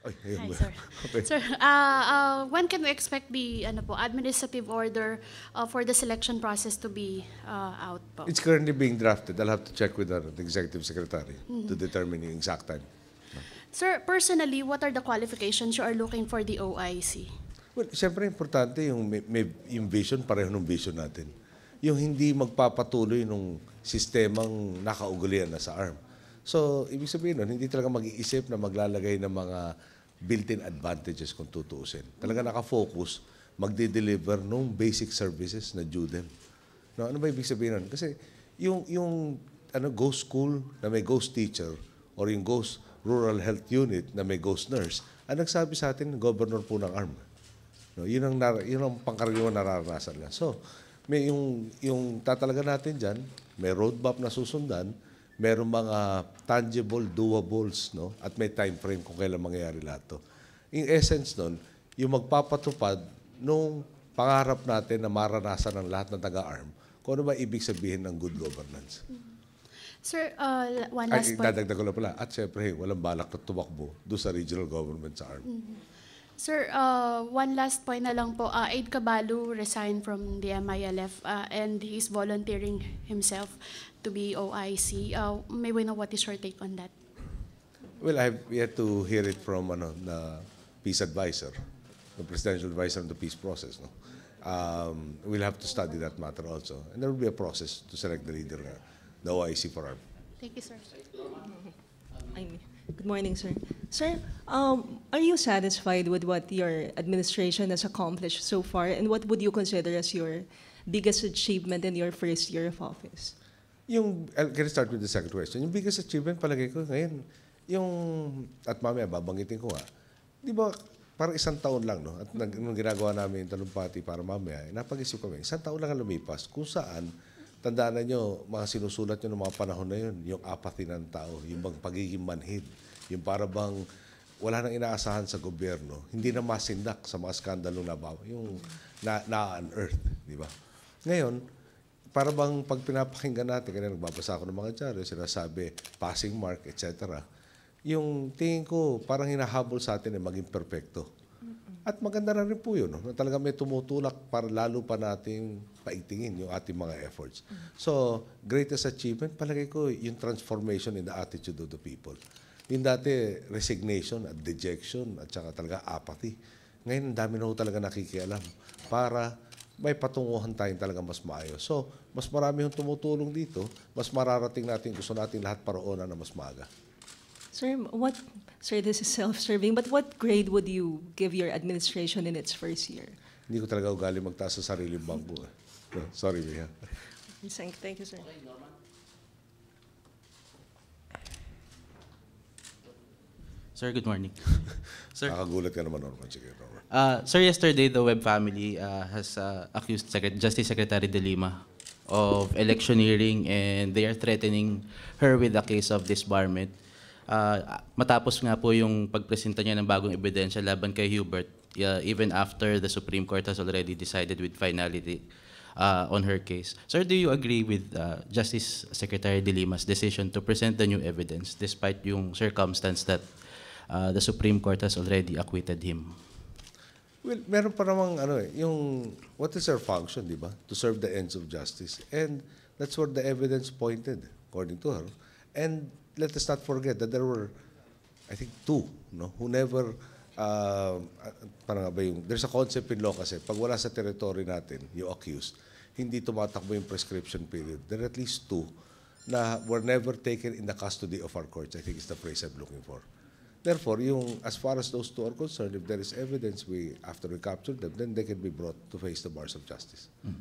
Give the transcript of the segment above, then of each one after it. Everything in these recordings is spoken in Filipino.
Ay, ayun Hi, ba? sir. Okay. Sir, when can we expect the administrative order for the selection process to be out po? It's currently being drafted. I'll have to check with the executive secretary to determine the exact time. Sir, personally, what are the qualifications you are looking for the OIC? Well, siyempre importante yung vision, pareho ng vision natin. Yung hindi magpapatuloy nung sistemang nakaugalian na sa ARM. So, ibig sabihin nun, hindi talaga mag-iisip na maglalagay ng mga built-in advantages kung tutuusin. Talaga nakafocus, magde-deliver nung basic services na due them. No, ano ba ibig sabihin nun? Kasi yung ghost school na may ghost teacher or yung ghost rural health unit na may ghost nurse, ang nagsabi sa atin, governor po ng ARM. No, yun ang pangkaraniwan nararanasan nila. So, may yung tatalaga natin diyan, may roadmap na susundan, merong mga tangible doables, no? At may time frame kung kailan mangyayari lahat 'to. In essence nun, yung magpapatupad nung pangarap natin na maranasan ng lahat ng taga-ARM, kung ano ba ibig sabihin ng good governance. Sir, one Ay, last point. dadagdag ko lang pala. At syempre, walang balak na tumakbo doon sa regional government sa ARM. Sir, one last point na lang po. Aid Caballo resigned from the MILF and he's volunteering himself to be OIC. May we know what is your take on that? Well, I've yet to hear it from the peace advisor, the presidential advisor on the peace process. No? We'll have to study that matter also. And there will be a process to select the leader, the OIC for ARM. Thank you, sir. Good morning, sir. Sir, are you satisfied with what your administration has accomplished so far, and what would you consider as your biggest achievement in your first year of office? I'll get start with the second question. Yung biggest achievement palagay ko ngayon, at mamaya babanggitin ko di ba parang isang taon lang, no? At nung ginagawa namin yung talumpati para mamaya, napag-isip kami, isang taon lang ang lumipas, kung saan, tandaan nyo, mga sinusulat nyo ng mga panahon na yun, yung apathy ng tao, yung bang pagiging manhid, yung para bang wala nang inaasahan sa gobyerno, hindi na masindak sa mga skandalo yung na-unearth, di ba? Ngayon, para bang pag pinapakinggan natin, kaya nagbabasa ako ng mga dyaryo, sinasabi, passing mark, etc. Yung tingin ko, parang hinahabol sa atin maging perfecto. At maganda na rin po yun, no? Na talaga may tumutulak para lalo pa nating paigtingin yung ating mga efforts. So, greatest achievement, palagay ko, yung transformation in the attitude of the people. Yung dati, resignation at dejection at saka talaga apathy. Ngayon, ang dami na ho talaga nakikialam para may patunguhan tayong talaga mas maayos. So, mas marami yung tumutulong dito, mas mararating natin, gusto natin lahat paroonan na mas maaga. Sir, this is self-serving, but what grade would you give your administration in its first year? Hindi ko talaga ugali magtaas sa sariling bangko. No, sorry, Mia. Thank you, sir. Sir, good morning. Sir, Nakagulat ka naman, Norman. Sige, Norman. sir, yesterday the Web family has accused Justice Secretary De Lima of electioneering, and they are threatening her with a case of disbarment. Matapos nga po yung pagpresenta niya ng bagong ebidensya laban kay Hubert, even after the Supreme Court has already decided with finality on her case. Sir, do you agree with Justice Secretary De Lima's decision to present the new evidence despite yung circumstance that the Supreme Court has already acquitted him? Well, meron pa namang what is her function, di ba? To serve the ends of justice. And that's where the evidence pointed, according to her. And let us not forget that there were, I think, two, no, who never, there's a concept in law kasi, pag wala sa territory natin, yung accused, hindi tumatakbo yung prescription period. There are at least two na were never taken in the custody of our courts, I think is the phrase I'm looking for. Therefore, as far as those two are concerned, if there is evidence, after we capture them, then they can be brought to face the bars of justice. Mm.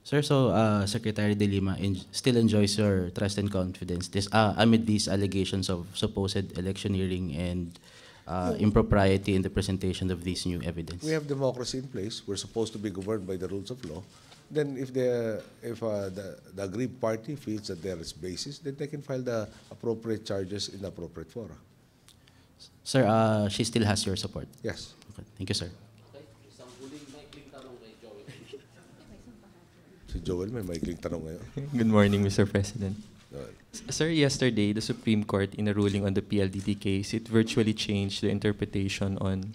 Sir, so Secretary De Lima still enjoys your trust and confidence amid these allegations of supposed electioneering and impropriety in the presentation of these new evidence? We have democracy in place. We're supposed to be governed by the rules of law. Then if the aggrieved party feels that there is basis, then they can file the appropriate charges in the appropriate fora. Sir, she still has your support? Yes. Okay. Thank you, sir. Si Joel may maikling tanong ngayon. Good morning, Mr. President. Sir, yesterday, the Supreme Court, in a ruling on the PLDT case, it virtually changed the interpretation on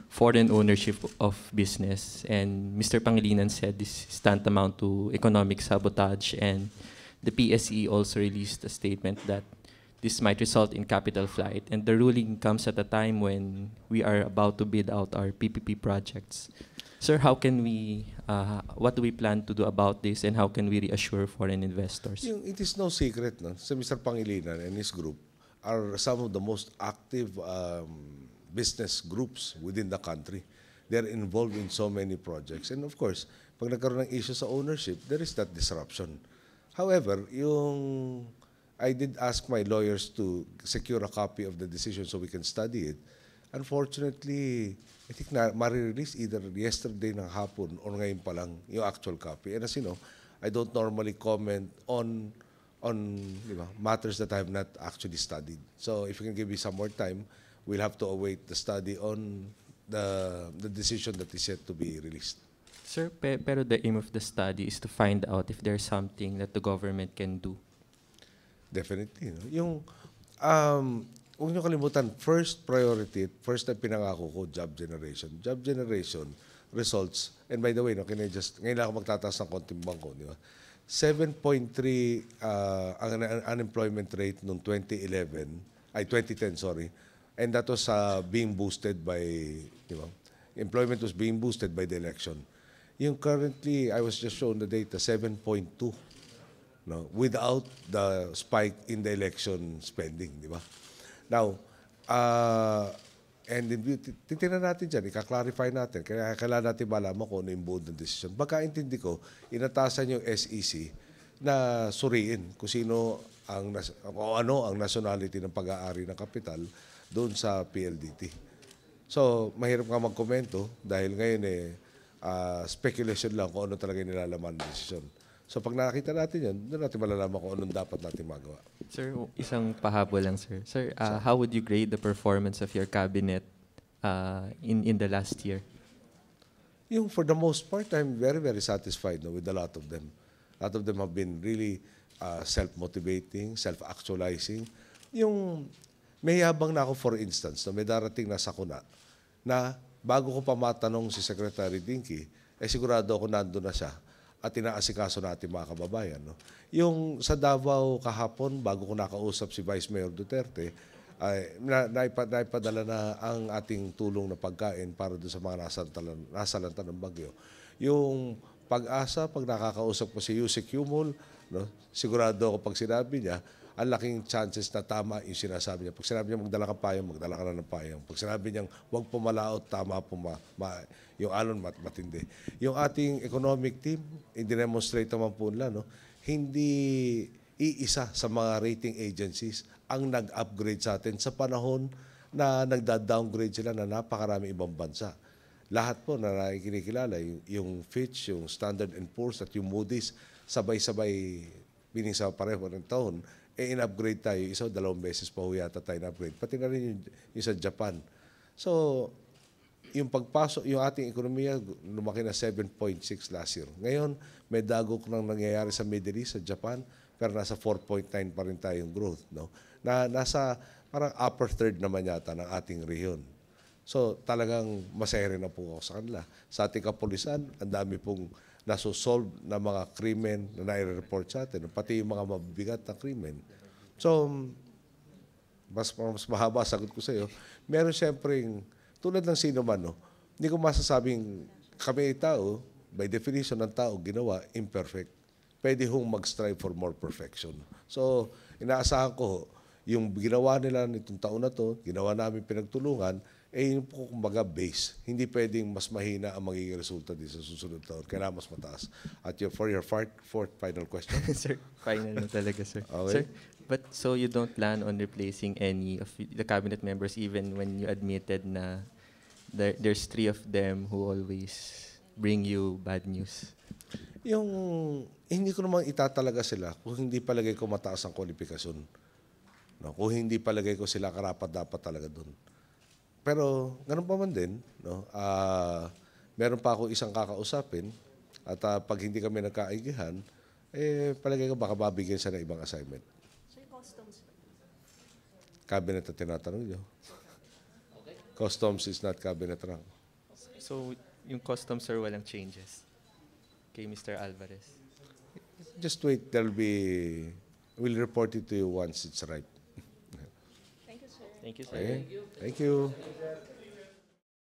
foreign ownership of business. And Mr. Pangilinan said this is tantamount to economic sabotage. And the PSE also released a statement that this might result in capital flight. And the ruling comes at a time when we are about to bid out our PPP projects. Sir, how can we, what do we plan to do about this, and how can we reassure foreign investors? It is no secret, no? So Mr. Pangilinan and his group are some of the most active business groups within the country. They are involved in so many projects. And of course, pag nagkaroon ng issue sa ownership, there is that disruption. However, I did ask my lawyers to secure a copy of the decision so we can study it. Unfortunately, I think na ma-release either yesterday ng hapon or ngayon pa lang yung actual copy. And as you know, I don't normally comment on matters that I have not actually studied. So if you can give me some more time, we'll have to await the study on the decision that is yet to be released. Sir, pero the aim of the study is to find out if there's something that the government can do. Definitely. No? Huwag niyo kalimutan, first priority, first na pinangako ko, job generation. Job generation results, and by the way, no, ngayon lang ako magtataas ng konting bangko, di ba? 7.3 ang unemployment rate noong 2010, sorry. And that was being boosted by, di ba? Employment was being boosted by the election. Yung currently, I was just shown the data, 7.2. No, without the spike in the election spending, di ba? Now, and titignan natin dyan, ika-clarify natin, kaya kailangan natin malaman kung ano yung buod ng decision. Pagkaintindi ko, inatasan yung SEC na suriin kung ano ang nationality ng pag-aari ng kapital doon sa PLDT. So, mahirap nga magkomento dahil ngayon speculation lang kung ano talaga yung nilalaman ng decision. So pag nakakita natin yan, doon natin malalaman kung anong dapat natin magawa. Sir, isang pahabol lang, sir. Sir, how would you grade the performance of your cabinet in the last year? For the most part, I'm very, very satisfied with a lot of them. A lot of them have been really self-motivating, self-actualizing. May yabang na ako, for instance, na may darating na sakuna na bago ko pa matanong si Secretary Dinky, sigurado ako nandun na siya at inaasikaso natin mga kababayan. No? Yung sa Davao kahapon, bago ko nakausap si Vice Mayor Duterte, naipadala na ang ating tulong na pagkain para doon sa mga nasalanta ng bagyo. Yung Pag-asa, pag nakakausap ko si Yusek Yumul, no, sigurado ako pag sinabi niya, ang laking chances na tama yung sinasabi niya. Pag sinabi niya magdala ka payong, magdala ka na ng payong. Pag sinabi niya huwag pumalaot, tama yung alon matindi. Yung ating economic team, i-demonstrate naman po nila, no, hindi iisa sa mga rating agencies ang nag-upgrade sa atin sa panahon na nagda-downgrade sila na napakarami ibang bansa. Lahat po na nakikinikilala, yung Fitch, yung Standard & Poor's at yung Moody's, sabay-sabay, meaning sa pareho ng taon, in-upgrade tayo. Isa, 2 beses pa ho yata tayo in-upgrade. Pati na rin yung sa Japan. So, yung pagpasok, yung ating ekonomiya, lumaki na 7.6 last year. Ngayon, may dagok nang nangyayari sa Middle East, sa Japan, pero nasa 4.9 pa rin tayong growth. No? Nasa parang upper third naman yata ng ating rehiyon. So, talagang masaya rin na po ako sa kanila. Sa ating kapulisan, ang dami pong nasosolve na mga krimen na nai-report sa atin, pati yung mga mabigat na krimen. So, mas mahaba sagot ko sa iyo. Meron siyempre, tulad ng sino man, no? Hindi ko masasabing kami ay tao, by definition ng tao, ginawa, imperfect. Pwede hong mag-strive for more perfection. So, inaasahan ko, yung ginawa nila nitong taon na to, ginawa namin pinagtulungan, yun po kumbaga base. Hindi pwedeng mas mahina ang magiging resulta din sa susunod taon. Kailangan mas mataas. At for your fourth final question. Sir, final na talaga, sir. Okay. Sir, but so you don't plan on replacing any of the cabinet members even when you admitted na there's 3 of them who always bring you bad news? Hindi ko naman itatalaga sila kung hindi palagay ko mataas ang kwalifikasyon. No? Kung hindi palagay ko sila karapat-dapat talaga doon. Pero ganun pa man din, no? Meron pa ako isang kakausapin at pag hindi kami nagkaigihan, palagay ko baka mabigyan siya ng ibang assignment. cabinet na tinatanong nyo. Customs is not cabinet rank. So, yung customs, sir, walang changes kay Mr. Alvarez. Just wait, we'll report it to you once it's ripe. Thank you, sir. Okay? Thank you.